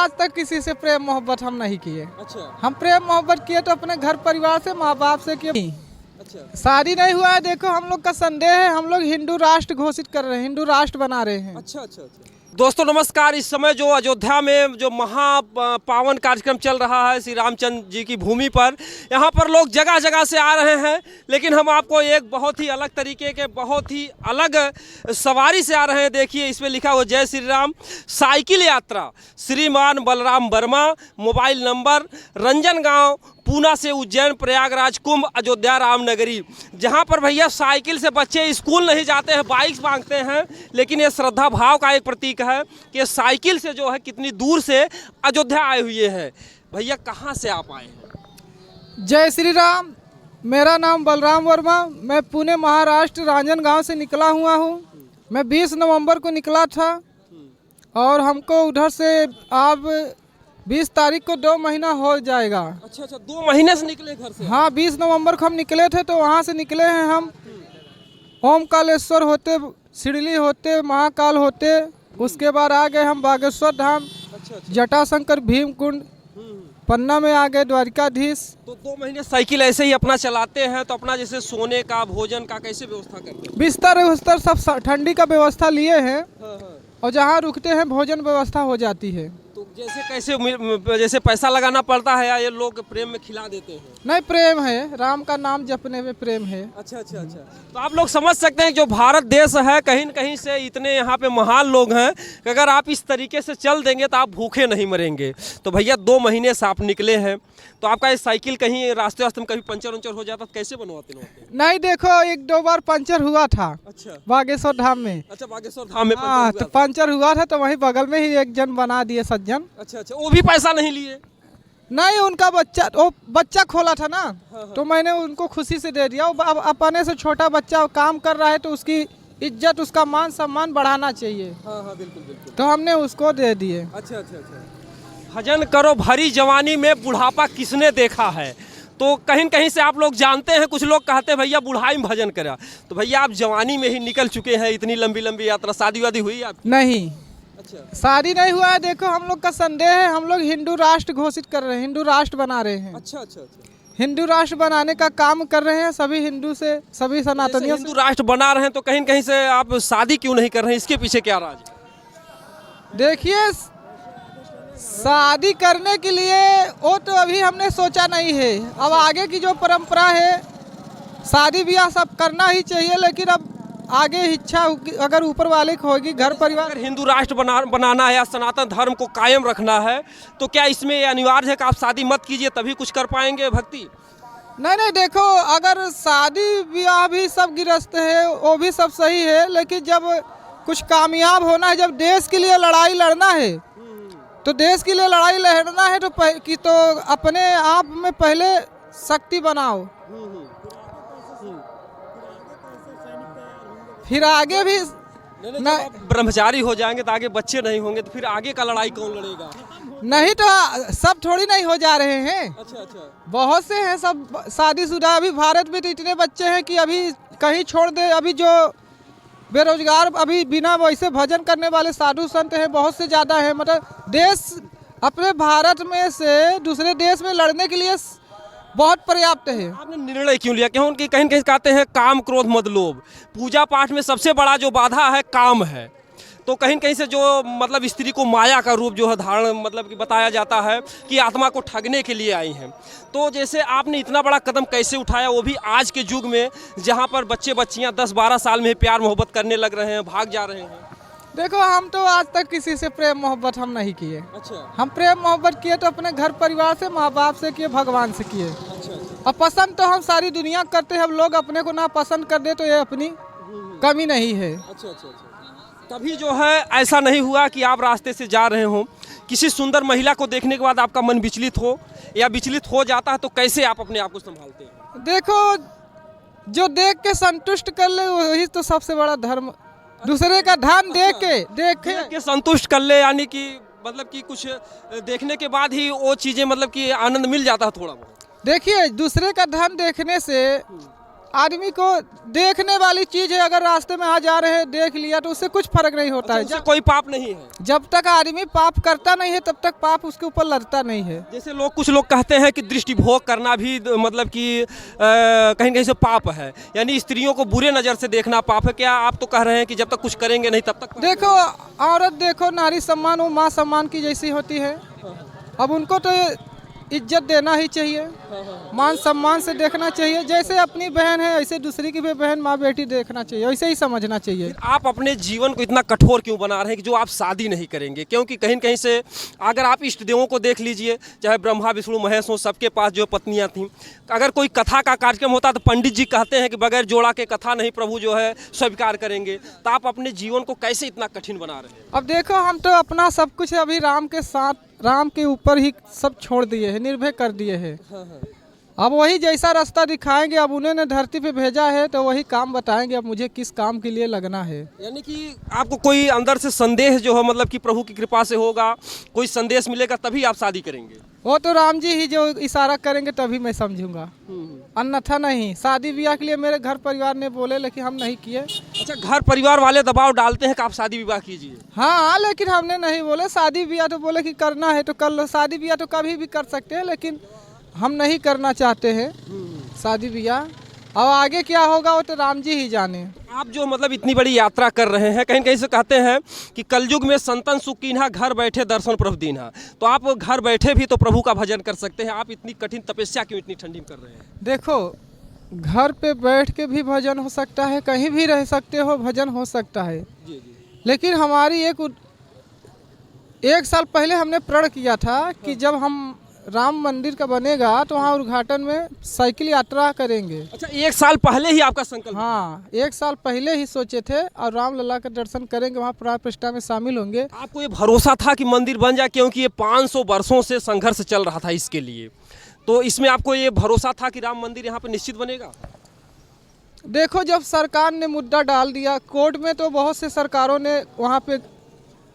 आज तक किसी से प्रेम मोहब्बत हम नहीं किए। अच्छा हम प्रेम मोहब्बत किए तो अपने घर परिवार से, माँ बाप से किए। अच्छा शादी नहीं हुआ है। देखो हम लोग का संदेह है, हम लोग हिंदू राष्ट्र घोषित कर रहे हैं, हिंदू राष्ट्र बना रहे हैं। अच्छा अच्छा अच्छा। दोस्तों नमस्कार। इस समय जो अयोध्या में जो पावन कार्यक्रम चल रहा है श्री रामचंद्र जी की भूमि पर, यहाँ पर लोग जगह जगह से आ रहे हैं, लेकिन हम आपको एक बहुत ही अलग तरीके के, बहुत ही अलग सवारी से आ रहे हैं। देखिए इसमें लिखा हुआ जय श्री राम साइकिल यात्रा, श्रीमान बलराम वर्मा, मोबाइल नंबर रंजनगांव, पूना से उज्जैन, प्रयागराज, कुंभ, अयोध्या, रामनगरी। जहाँ पर भैया साइकिल से बच्चे स्कूल नहीं जाते हैं, बाइक मांगते हैं, लेकिन ये श्रद्धा भाव का एक प्रतीक है कि साइकिल से जो है कितनी दूर से अयोध्या आए हुए हैं। भैया कहाँ से आप आए हैं? जय श्री राम। मेरा नाम बलराम वर्मा, मैं पुणे महाराष्ट्र रांजनगांव से निकला हुआ हूँ। मैं 20 नवंबर को निकला था और हमको उधर से अब 20 तारीख को 2 महीना हो जाएगा। अच्छा अच्छा, 2 महीने से निकले घर से? हाँ, 20 नवंबर को हम निकले थे, तो वहाँ से निकले हैं हम ओमकालेश्वर होते, सिडली होते, महाकाल होते, उसके बाद आ गए हम बागेश्वर धाम, अच्छा अच्छा। जटाशंकर, भीमकुंड, पन्ना में आ गए द्वारिकाधीश। तो 2 महीने साइकिल ऐसे ही अपना चलाते हैं, तो अपना जैसे सोने का, भोजन का कैसे व्यवस्था करते हैं? बिस्तर सब ठंडी का व्यवस्था लिए हैं, हाँ हाँ। और जहाँ रुकते हैं भोजन व्यवस्था हो जाती है। तो जैसे पैसा लगाना पड़ता है या ये लोग प्रेम में खिला देते हैं? नहीं, प्रेम है, राम का नाम जपने में प्रेम है। अच्छा अच्छा अच्छा। तो आप लोग समझ सकते हैं जो भारत देश है, कहीं न कहीं से इतने यहाँ पे महान लोग हैं कि अगर आप इस तरीके से चल देंगे तो आप भूखे नहीं मरेंगे। तो भैया 2 महीने से आप निकले हैं, तो आपका ये साइकिल कहीं रास्ते वास्ते में कभी पंचर उंचर हो जाता तो कैसे बनवाते हैं? नहीं, देखो 1-2 बार पंचर हुआ था। अच्छा बागेश्वर धाम में। अच्छा, बागेश्वर धाम में हाँ, पंचर तो हुआ था। पंचर हुआ था, तो वहीं बगल में ही एक जन बना दिए सज्जन। अच्छा अच्छा, वो भी पैसा नहीं लिए? नहीं, उनका बच्चा खोला था ना, तो मैंने उनको खुशी से दे दिया। अब अपने से छोटा बच्चा काम कर रहा है तो उसकी इज्जत, उसका मान सम्मान बढ़ाना चाहिए। हाँ हाँ, बिल्कुल बिल्कुल। तो हमने उसको दे दिए। अच्छा अच्छा अच्छा। भजन करो भरी जवानी में, बुढ़ापा किसने देखा है। तो कहीं कहीं से आप लोग जानते हैं, कुछ लोग कहते हैं भैया बुढ़ाई में भजन करा। तो भैया आप जवानी में ही निकल चुके हैं, इतनी लंबी लंबी यात्रा। शादी वादी हुई आप? नहीं, अच्छा। शादी नहीं हुआ है। देखो हम लोग का संदेह है, हम लोग हिंदू राष्ट्र घोषित कर रहे हैं, हिंदू राष्ट्र बना रहे हैं। अच्छा अच्छा अच्छा। हिंदू राष्ट्र बनाने का काम कर रहे हैं सभी हिंदू से, सभी सनातनियों से। हिंदू राष्ट्र बना रहे हैं, तो कहीं कहीं से आप शादी क्यों नहीं कर रहे हैं? इसके पीछे क्या राज है? देखिए, शादी करने के लिए वो तो अभी हमने सोचा नहीं है। अब आगे की जो परंपरा है, शादी ब्याह सब करना ही चाहिए, लेकिन अब आगे इच्छा अगर ऊपर वाले की होगी, घर परिवार। अगर हिंदू राष्ट्र बनाना है या सनातन धर्म को कायम रखना है, तो क्या इसमें ये अनिवार्य है कि आप शादी मत कीजिए तभी कुछ कर पाएंगे भक्ति? नहीं, देखो अगर शादी ब्याह भी सब गिरस्त है, वो भी सब सही है, लेकिन जब कुछ कामयाब होना है, जब देश के लिए लड़ाई लड़ना है, तो देश के लिए लड़ाई लड़ना है तो अपने आप में पहले शक्ति बनाओ, फिर आगे भी। जब आप ब्रह्मचारी हो जाएंगे तो आगे बच्चे नहीं होंगे, तो फिर आगे का लड़ाई कौन लड़ेगा? नहीं, तो सब थोड़ी नहीं हो जा रहे हैं। अच्छा अच्छा। बहुत से हैं सब शादीशुदा। अभी भारत में तो इतने बच्चे हैं कि अभी कहीं छोड़ दे। अभी जो बेरोजगार, अभी बिना वैसे भजन करने वाले साधु संत हैं, बहुत से ज़्यादा हैं। मतलब देश अपने भारत में से दूसरे देश में लड़ने के लिए बहुत पर्याप्त है। आपने निर्णय क्यों लिया? क्यों उनकी कहीं कहीं कहते हैं काम क्रोध मद लोभ। पूजा पाठ में सबसे बड़ा जो बाधा है काम है, तो कहीं कहीं से जो मतलब स्त्री को माया का रूप जो है धारण, मतलब कि बताया जाता है कि आत्मा को ठगने के लिए आई हैं। तो जैसे आपने इतना बड़ा कदम कैसे उठाया, वो भी आज के युग में जहाँ पर बच्चे बच्चियाँ 10-12 साल में प्यार मोहब्बत करने लग रहे हैं, भाग जा रहे हैं? देखो हम तो आज तक किसी से प्रेम मोहब्बत हम नहीं किए। अच्छा। हम प्रेम मोहब्बत किए तो अपने घर परिवार से, माँ बाप से किए, भगवान से किए। अच्छा। और पसंद तो हम सारी दुनिया करते हैं। अब लोग अपने को ना पसंद कर दे तो ये अपनी कमी नहीं है। अच्छा अच्छा अच्छा। कभी जो है ऐसा नहीं हुआ कि आप रास्ते से जा रहे हो, किसी सुंदर महिला को देखने के बाद आपका मन विचलित हो, या विचलित हो जाता है तो कैसे आप अपने आप को संभालते हैं? देखो, जो देख के संतुष्ट कर ले वही तो सबसे बड़ा धर्म। दूसरे का धन देख के संतुष्ट कर ले, यानी कि मतलब कि कुछ देखने के बाद ही वो चीज़ें मतलब कि आनंद मिल जाता है थोड़ा बहुत। देखिए, दूसरे का धन देखने से आदमी को देखने वाली चीज है। अगर रास्ते में आ जा रहे हैं देख लिया तो उससे कुछ फर्क नहीं होता है। उससे कोई पाप नहीं है। जब तक आदमी पाप करता नहीं है तब तक पाप उसके ऊपर लगता नहीं है। जैसे कुछ लोग कहते हैं कि दृष्टि भोग करना भी मतलब कि कहीं कहीं से पाप है, यानी स्त्रियों को बुरे नज़र से देखना पाप है। क्या आप तो कह रहे हैं कि जब तक कुछ करेंगे नहीं तब तक? देखो औरत, देखो नारी सम्मान वो माँ सम्मान की जैसी होती है। अब उनको तो इज्जत देना ही चाहिए, मान सम्मान से देखना चाहिए। जैसे अपनी बहन है ऐसे दूसरी की भी बहन माँ बेटी देखना चाहिए, ऐसे ही समझना चाहिए। आप अपने जीवन को इतना कठोर क्यों बना रहे हैं कि जो आप शादी नहीं करेंगे? क्योंकि कहीं कहीं से अगर आप इष्ट देवों को देख लीजिए, चाहे ब्रह्मा विष्णु महेश हो, सबके पास जो पत्नियां थीं। अगर कोई कथा का कार्यक्रम होता तो पंडित जी कहते हैं कि बगैर जोड़ा के कथा नहीं प्रभु जो है स्वीकार करेंगे। तो आप अपने जीवन को कैसे इतना कठिन बना रहे हैं? अब देखो हम तो अपना सब कुछ अभी राम के साथ, राम के ऊपर ही सब छोड़ दिए हैं, निर्भय कर दिए हैं। अब वही जैसा रास्ता दिखाएंगे, अब उन्होंने धरती पे भेजा है तो वही काम बताएंगे अब मुझे किस काम के लिए लगना है। यानी कि आपको कोई अंदर से संदेश जो है मतलब कि प्रभु की कृपा से होगा, कोई संदेश मिलेगा तभी आप शादी करेंगे? वो तो राम जी ही जो इशारा करेंगे तभी मैं समझूंगा, अन्यथा नहीं। शादी ब्याह के लिए मेरे घर परिवार ने बोले लेकिन हम नहीं किए। अच्छा, घर परिवार वाले दबाव डालते हैं कि आप शादी विवाह कीजिए? हाँ, लेकिन हमने नहीं बोले। शादी ब्याह तो बोले कि करना है तो कर लो, शादी ब्याह तो कभी भी कर सकते हैं, लेकिन हम नहीं करना चाहते हैं शादी ब्याह। अब आगे क्या होगा वो तो राम जी ही जाने। आप जो मतलब इतनी बड़ी यात्रा कर रहे हैं, कहीं कहीं से कहते हैं कि कलयुग में संतन सुख कीन्हा, घर बैठे दर्शन प्रभु दीन्हा। तो आप घर बैठे भी तो प्रभु का भजन कर सकते हैं। आप इतनी कठिन तपस्या क्यों इतनी ठंडी में कर रहे हैं? देखो घर पे बैठ के भी भजन हो सकता है, कहीं भी रह सकते हो भजन हो सकता है। जी। लेकिन हमारी एक साल पहले हमने प्रण किया था कि जब हम राम मंदिर का बनेगा तो वहाँ उद्घाटन में साइकिल यात्रा करेंगे। अच्छा, एक साल पहले ही आपका संकल्प? हाँ, एक साल पहले ही सोचे थे और राम लला का दर्शन करेंगे, वहाँ प्राण प्रतिष्ठा में शामिल होंगे। आपको ये भरोसा था कि मंदिर बन जाए, क्योंकि ये 500 वर्षों से संघर्ष चल रहा था इसके लिए, तो इसमें आपको ये भरोसा था कि राम मंदिर यहाँ पे निश्चित बनेगा? देखो जब सरकार ने मुद्दा डाल दिया कोर्ट में तो बहुत से सरकारों ने वहाँ पे,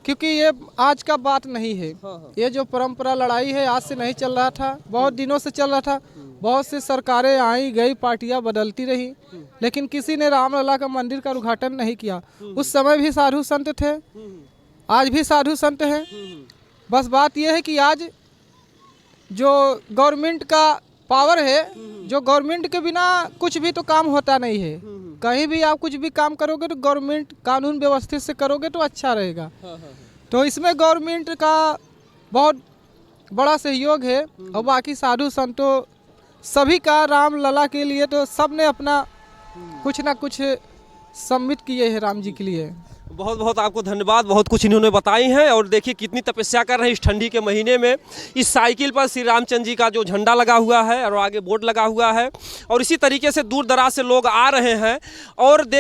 क्योंकि ये आज का बात नहीं है। ये जो परंपरा लड़ाई है आज से नहीं चल रहा था, बहुत दिनों से चल रहा था। बहुत से सरकारें आई गई, पार्टियां बदलती रही, लेकिन किसी ने रामलला का मंदिर का उद्घाटन नहीं किया। उस समय भी साधु संत थे, आज भी साधु संत हैं। बस बात यह है कि आज जो गवर्नमेंट का पावर है, जो गवर्नमेंट के बिना कुछ भी तो काम होता नहीं है। कहीं भी आप कुछ भी काम करोगे तो गवर्नमेंट कानून व्यवस्थित से करोगे तो अच्छा रहेगा। तो इसमें गवर्नमेंट का बहुत बड़ा सहयोग है। और बाकी साधु संतों सभी का राम लला के लिए तो सब ने अपना कुछ ना कुछ सम्मित किए हैं राम जी के लिए। बहुत बहुत आपको धन्यवाद, बहुत कुछ इन्होंने बताई हैं। और देखिए कितनी तपस्या कर रहे हैं इस ठंडी के महीने में। इस साइकिल पर श्री रामचंद्र जी का जो झंडा लगा हुआ है और आगे बोर्ड लगा हुआ है, और इसी तरीके से दूर दराज से लोग आ रहे हैं। और